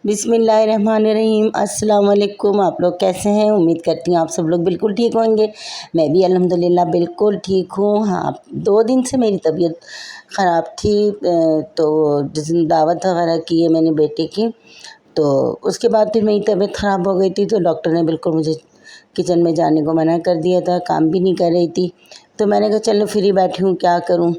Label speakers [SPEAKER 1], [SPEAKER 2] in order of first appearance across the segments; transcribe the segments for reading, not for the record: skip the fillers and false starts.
[SPEAKER 1] बिस्मिल्लाहिर्रहमानिर्रहीम। अस्सलाम वालेकुम। आप लोग कैसे हैं? उम्मीद करती हूँ आप सब लोग बिल्कुल ठीक होंगे। मैं भी अल्हम्दुलिल्लाह बिल्कुल ठीक हूँ। हाँ, 2 दिन से मेरी तबीयत ख़राब थी। तो जिस दिन दावत वगैरह की है मैंने बेटे की, तो उसके बाद फिर मेरी तबीयत ख़राब हो गई थी। तो डॉक्टर ने बिल्कुल मुझे किचन में जाने को मना कर दिया था, काम भी नहीं कर रही थी। तो मैंने कहा चलो फ्री बैठी हूँ, क्या करूँ।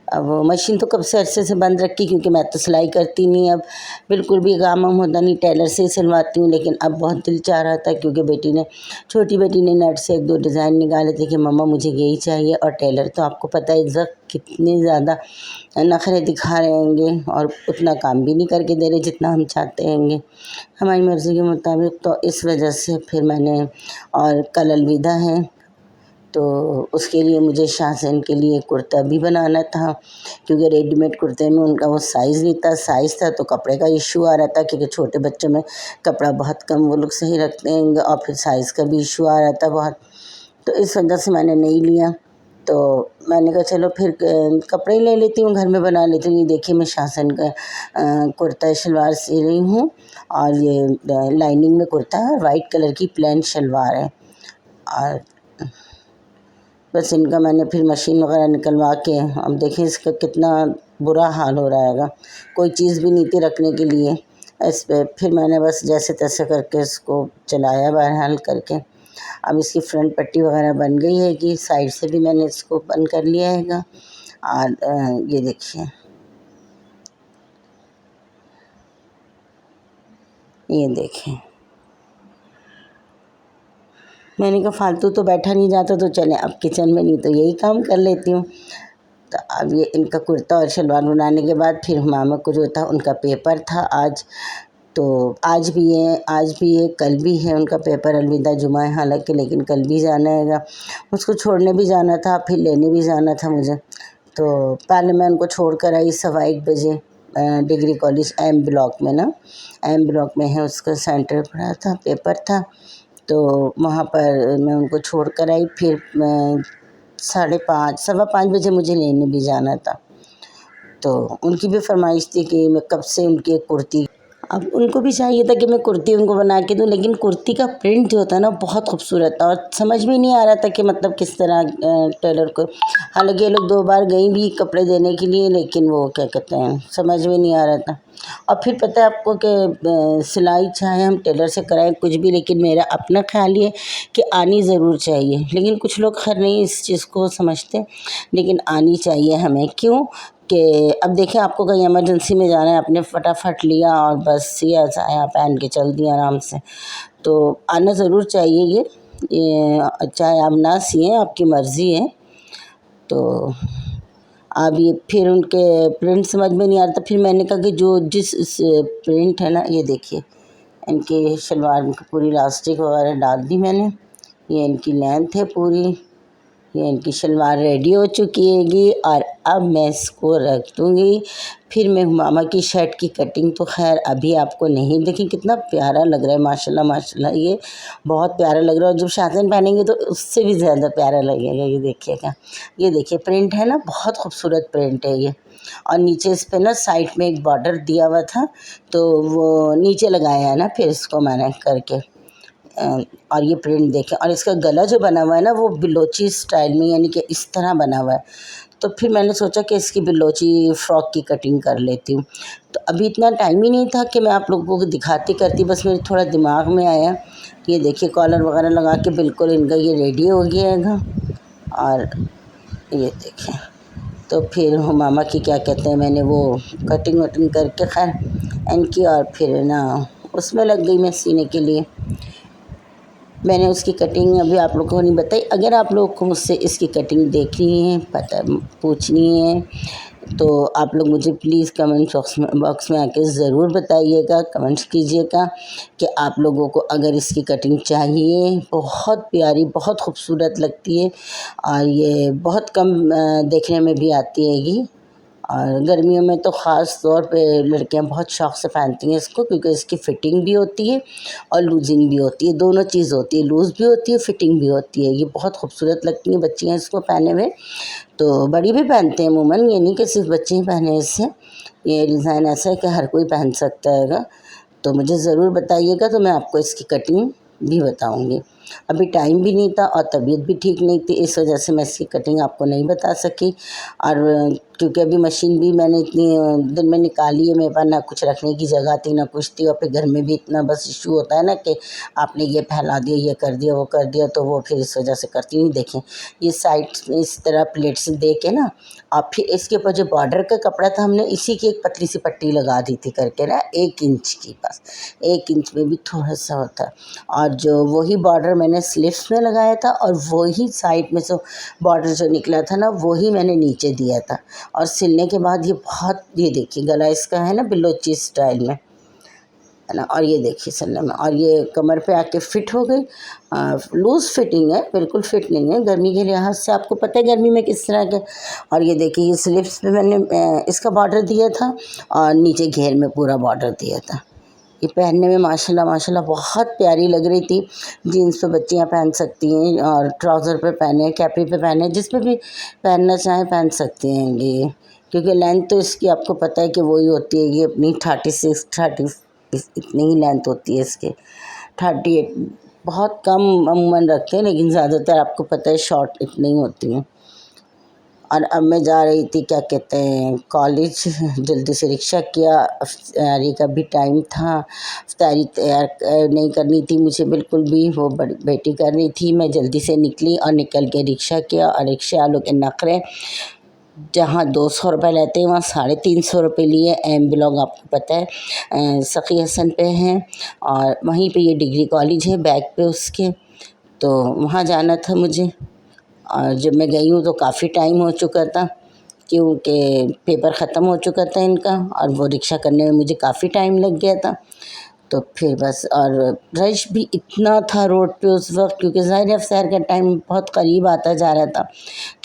[SPEAKER 1] अब मशीन तो कब से अरसे से बंद रखी, क्योंकि मैं तो सिलाई करती नहीं, अब बिल्कुल भी काम वाम होता नहीं, टेलर से ही सिलवाती हूँ। लेकिन अब बहुत दिल चाह रहा था, क्योंकि छोटी बेटी ने नेट से 1-2 डिज़ाइन निकाले थे कि मम्मा मुझे यही चाहिए। और टेलर तो आपको पता है इस वक्त कितने ज़्यादा नखरे दिखा रहे होंगे और उतना काम भी नहीं करके दे रहे जितना हम चाहते हैंगे हमारी मर्ज़ी के मुताबिक। तो इस वजह से फिर मैंने, और कल अलविदा है तो उसके लिए मुझे शाहज़ैन के लिए कुर्ता भी बनाना था, क्योंकि रेडीमेड कुर्ते में उनका वो साइज़ नहीं था। साइज़ था तो कपड़े का इशू आ रहा था, क्योंकि छोटे बच्चों में कपड़ा बहुत कम वो लोग सही रखते हैं, और फिर साइज़ का भी इशू आ रहा था बहुत। तो इस वजह से मैंने नहीं लिया। तो मैंने कहा चलो फिर कपड़े ही ले लेती हूँ, घर में बना लेती हूँ। ये देखिए मैं शाहज़ैन का कुर्ता शलवार सी रही हूँ, और ये लाइनिंग में कुर्ता है और वाइट कलर की प्लेन शलवार है। और बस इनका मैंने फिर मशीन वगैरह निकलवा के, अब देखिए इसका कितना बुरा हाल हो रहा हैगा, कोई चीज़ भी नहीं थी रखने के लिए इस पे। फिर मैंने बस जैसे तैसे करके इसको चलाया बहरहाल करके। अब इसकी फ्रंट पट्टी वगैरह बन गई है कि साइड से भी मैंने इसको बंद कर लिया हैगा। और ये देखिए, ये देखें, मैंने कहा फालतू तो बैठा नहीं जाता, तो चले अब किचन में नहीं तो यही काम कर लेती हूँ। तो अब ये इनका कुर्ता और शलवार बनाने के बाद फिर मामा को जो था उनका पेपर था आज। तो आज भी है कल भी है उनका पेपर। अलविदा जुमा है हालांकि, लेकिन कल भी जाना हैगा। उसको छोड़ने भी जाना था, फिर लेने भी जाना था मुझे। तो पहले मैं उनको छोड़ कर आई 1:15 बजे डिग्री कॉलेज एम ब्लॉक में ना, एम ब्लॉक में है उसका सेंटर पड़ा था, पेपर था। तो वहाँ पर मैं उनको छोड़ कर आई। फिर 5:30 5:15 बजे मुझे लेने भी जाना था। तो उनकी भी फरमाइश थी कि मैं कब से उनकी एक कुर्ती, अब उनको भी चाहिए था कि मैं कुर्ती उनको बना के दूँ, लेकिन कुर्ती का प्रिंट जो होता है ना बहुत खूबसूरत था, और समझ में नहीं आ रहा था कि मतलब किस तरह टेलर को। हालांकि ये लोग 2 बार गई भी कपड़े देने के लिए, लेकिन वो क्या कहते हैं समझ में नहीं आ रहा था। और फिर पता है आपको कि सिलाई चाहे हम टेलर से कराएं कुछ भी, लेकिन मेरा अपना ख्याल ये कि आनी ज़रूर चाहिए। लेकिन कुछ लोग खैर नहीं इस चीज़ को समझते, लेकिन आनी चाहिए हमें। क्यों कि अब देखिए आपको कहीं इमरजेंसी में जाना है, आपने फटाफट लिया और बस सिया साया पहन के चल दिया आराम से। तो आना ज़रूर चाहिए ये चाहे आप ना सिएं, आपकी मर्ज़ी है। तो अब ये फिर उनके प्रिंट समझ में नहीं आ रहा था। फिर मैंने कहा कि जो जिस प्रिंट है ना, ये देखिए इनके शलवार में पूरी इलास्टिक वगैरह डाल दी मैंने। ये इनकी लेंथ है पूरी, ये इनकी शलवार रेडी हो चुकी हैगी, और अब मैं इसको रख दूँगी। फिर मैं मामा की शर्ट की कटिंग तो खैर अभी आपको नहीं देखी, कितना प्यारा लग रहा है माशाल्लाह माशाल्लाह, ये बहुत प्यारा लग रहा है। और जब शाहज़ैन पहनेंगे तो उससे भी ज़्यादा प्यारा लगेगा। ये देखिएगा, ये देखिए प्रिंट है ना, बहुत खूबसूरत प्रिंट है ये। और नीचे इस पे ना साइड में एक बॉर्डर दिया हुआ था, तो वो नीचे लगाया है ना फिर इसको मैंने करके। और ये प्रिंट देखें, और इसका गला जो बना हुआ है ना वो बिलोची स्टाइल में, यानी कि इस तरह बना हुआ है। तो फिर मैंने सोचा कि इसकी बिलोची फ़्रॉक की कटिंग कर लेती हूँ। तो अभी इतना टाइम ही नहीं था कि मैं आप लोगों को दिखाती करती, बस मेरे थोड़ा दिमाग में आया। ये देखिए कॉलर वगैरह लगा के बिल्कुल इनका ये रेडी हो गया हैगा। और ये देखें, तो फिर मामा की क्या कहते हैं, मैंने वो कटिंग वटिंग करके खैर इनकी, और फिर ना उसमें लग गई मैं सीने के लिए। मैंने उसकी कटिंग अभी आप लोगों को नहीं बताई। अगर आप लोगों को मुझसे इसकी कटिंग देखनी है, पता पूछनी है, तो आप लोग मुझे प्लीज़ कमेंट बॉक्स में आके ज़रूर बताइएगा, कमेंट्स कीजिएगा कि आप लोगों को अगर इसकी कटिंग चाहिए। बहुत प्यारी, बहुत खूबसूरत लगती है, और ये बहुत कम देखने में भी आती हैगी। और गर्मियों में तो ख़ास तौर पे लड़कियां बहुत शौक़ से पहनती हैं इसको, क्योंकि इसकी फ़िटिंग भी होती है और लूजिंग भी होती है, दोनों चीज़ होती है, लूज़ भी होती है, फ़िटिंग भी होती है। ये बहुत खूबसूरत लगती हैं बच्चियाँ इसको पहने हुए। तो बड़ी भी पहनते हैं अमूमन, ये नहीं कि सिर्फ बच्चे ही पहने इससे। ये डिज़ाइन ऐसा है कि हर कोई पहन सकता हैगा। तो मुझे ज़रूर बताइएगा, तो मैं आपको इसकी कटिंग भी बताऊँगी। अभी टाइम भी नहीं था और तबीयत भी ठीक नहीं थी, इस वजह से मैं इसकी कटिंग आपको नहीं बता सकी। और क्योंकि अभी मशीन भी मैंने इतनी दिन में निकाली है, मेरे पास ना कुछ रखने की जगह थी ना कुछ थी, और फिर घर में भी इतना बस इशू होता है ना कि आपने ये फैला दिया, ये कर दिया, वो कर दिया, तो वो फिर इस वजह से करती नहीं। देखें, ये साइड में इस तरह प्लेट से दे के ना, और फिर इसके ऊपर जो बॉर्डर का कपड़ा था, हमने इसी की एक पतली सी पट्टी लगा दी थी करके ना, 1 इंच की, बस 1 इंच में भी थोड़ा सा होता है। और जो वही बॉर्डर मैंने स्लीव्स में लगाया था, और वही साइड में से बॉर्डर जो निकला था ना, वही मैंने नीचे दिया था। और सिलने के बाद ये बहुत, ये देखिए गला इसका है ना बिलोची स्टाइल में, है ना, और ये देखिए सिलने में, और ये कमर पे आके फिट हो गई। लूज़ फिटिंग है, बिल्कुल फिट नहीं है, गर्मी के लिहाज से आपको पता है गर्मी में किस तरह के। और ये देखिए, ये स्लीव्स पे मैंने इसका बॉर्डर दिया था, और नीचे घेर में पूरा बॉर्डर दिया था। ये पहनने में माशाल्लाह माशाल्लाह बहुत प्यारी लग रही थी। जीन्स पे बच्चियाँ पहन सकती हैं, और ट्राउज़र पे पहने, कैपरी पे पहने, जिस पे भी पहनना चाहें पहन सकती हैं ये। क्योंकि लेंथ तो इसकी आपको पता है कि वही होती है, ये अपनी 36 30 इतनी ही लेंथ होती है इसकी। 38 बहुत कम अमूमन रखते हैं, लेकिन ज़्यादातर आपको पता है शॉर्ट इतनी ही होती हैं। और अब मैं जा रही थी, क्या कहते हैं, कॉलेज। जल्दी से रिक्शा किया, अफ्तारी का भी टाइम था, अफ्तारी तैयार नहीं करनी थी मुझे बिल्कुल भी, वो बड़ी बेटी कर रही थी। मैं जल्दी से निकली और निकल के रिक्शा किया, और रिक्शा वालों के नखरे, जहाँ 200 रुपये लेते हैं वहाँ 350 रुपये लिए। एम ब्लॉक आपको पता है सखी हसन पे हैं, और वहीं पे ये डिग्री कॉलेज है बैक पे उसके, तो वहाँ जाना था मुझे। और जब मैं गई हूँ तो काफ़ी टाइम हो चुका था, क्योंकि पेपर ख़त्म हो चुका था इनका, और वो रिक्शा करने में मुझे काफ़ी टाइम लग गया था। तो फिर बस, और रश भी इतना था रोड पे उस वक्त, क्योंकि ज़ाहिर है अफ़्तार का टाइम बहुत करीब आता जा रहा था,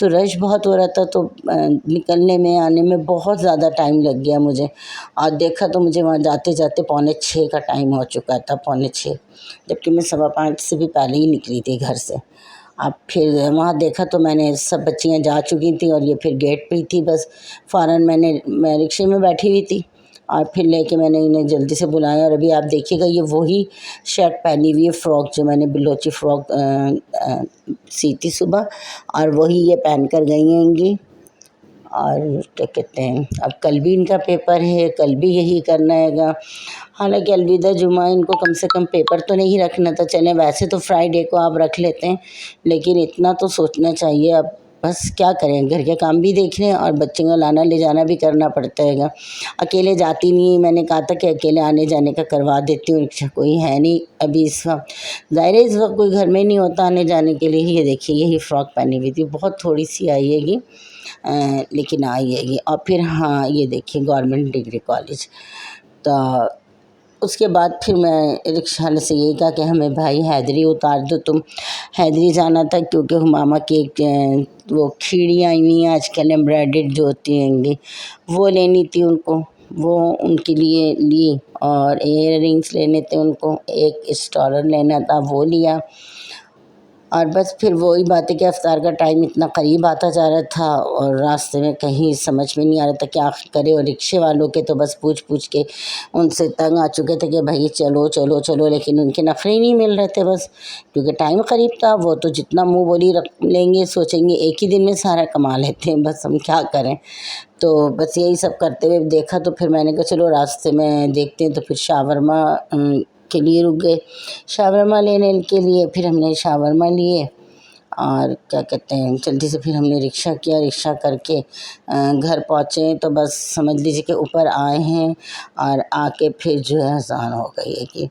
[SPEAKER 1] तो रश बहुत हो रहा था। तो निकलने में आने में बहुत ज़्यादा टाइम लग गया मुझे। और देखा तो मुझे वहाँ जाते जाते 5:45 का टाइम हो चुका था, 4:45, जबकि मैं 5:15 से भी पहले ही निकली थी घर से। अब फिर वहाँ देखा तो मैंने सब बच्चियाँ जा चुकी थी, और ये फिर गेट पे ही थी। बस फ़ौरन मैं रिक्शे में बैठी हुई थी, और फिर लेके मैंने इन्हें जल्दी से बुलाया। और अभी आप देखिएगा, ये वही शर्ट पहनी हुई है, फ़्रॉक जो मैंने बिलोची फ़्रॉक सी थी सुबह, और वही ये पहन कर गई हैंगी। और क्या कहते हैं, अब कल भी इनका पेपर है, कल भी यही करना हैगा। हालांकि अलविदा जुमा, इनको कम से कम पेपर तो नहीं रखना था। चले, वैसे तो फ्राइडे को आप रख लेते हैं, लेकिन इतना तो सोचना चाहिए। अब बस क्या करें, घर के काम भी देख रहे हैं, और बच्चों को लाना ले जाना भी करना पड़ता हैगा। अकेले जाती नहीं, मैंने कहा था कि अकेले आने जाने का करवा देती हूँ, रिक्शा कोई है नहीं अभी इस वक्त। ज़ाहिर है इस वक्त कोई घर में नहीं होता आने जाने के लिए। ये देखिए, यही फ़्रॉक पहनी हुई थी, बहुत थोड़ी सी आई हैगी, लेकिन आई हैगी। और फिर हाँ, ये देखिए गवर्नमेंट डिग्री कॉलेज। तो उसके बाद फिर मैं रिक्शा वाले से यही कहा कि हमें भाई हैदरी उतार दो, तुम हैदरी जाना था, क्योंकि हुमामा की एक वो खीड़ी आई हुई हैं आजकल एम्ब्रॉयडेड जो होती हैंगी, वो लेनी थी उनको, वो उनके लिए ली। और इयर रिंग्स लेने थे उनको, एक स्टॉलर लेना था, वो लिया। और बस फिर वही बात है कि अफ्तार का टाइम इतना करीब आता जा रहा था, और रास्ते में कहीं समझ में नहीं आ रहा था क्या करे। और रिक्शे वालों के तो बस पूछ पूछ के उनसे तंग आ चुके थे कि भाई चलो चलो चलो, लेकिन उनके नखरे ही नहीं मिल रहे थे बस, क्योंकि टाइम करीब था। वो तो जितना मुँह बोली रख लेंगे, सोचेंगे एक ही दिन में सारा कमा लेते हैं, बस हम क्या करें। तो बस यही सब करते हुए देखा, तो फिर मैंने कहा चलो रास्ते में देखते हैं। तो फिर शावरमा के लिए रुक गए, शावरमा लेने के लिए। फिर हमने शावरमा लिए, और क्या कहते हैं, जल्दी से फिर हमने रिक्शा किया। रिक्शा करके घर पहुँचे, तो बस समझ लीजिए कि ऊपर आए हैं, और आके फिर जो है अज़ान हो गई है कि,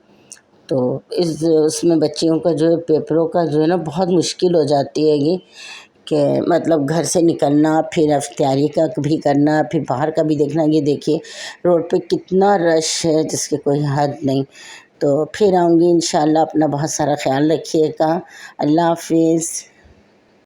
[SPEAKER 1] तो इस उसमें बच्चियों का जो है पेपरों का जो है ना बहुत मुश्किल हो जाती है ये, कि मतलब घर से निकलना, फिर अफ्तारी का भी करना, फिर बाहर का भी देखना। ये देखिए रोड पे कितना रश है जिसकी कोई हद नहीं। तो फिर आऊँगी इंशाल्लाह। अपना बहुत सारा ख्याल रखिएगा। अल्लाह हाफिज़।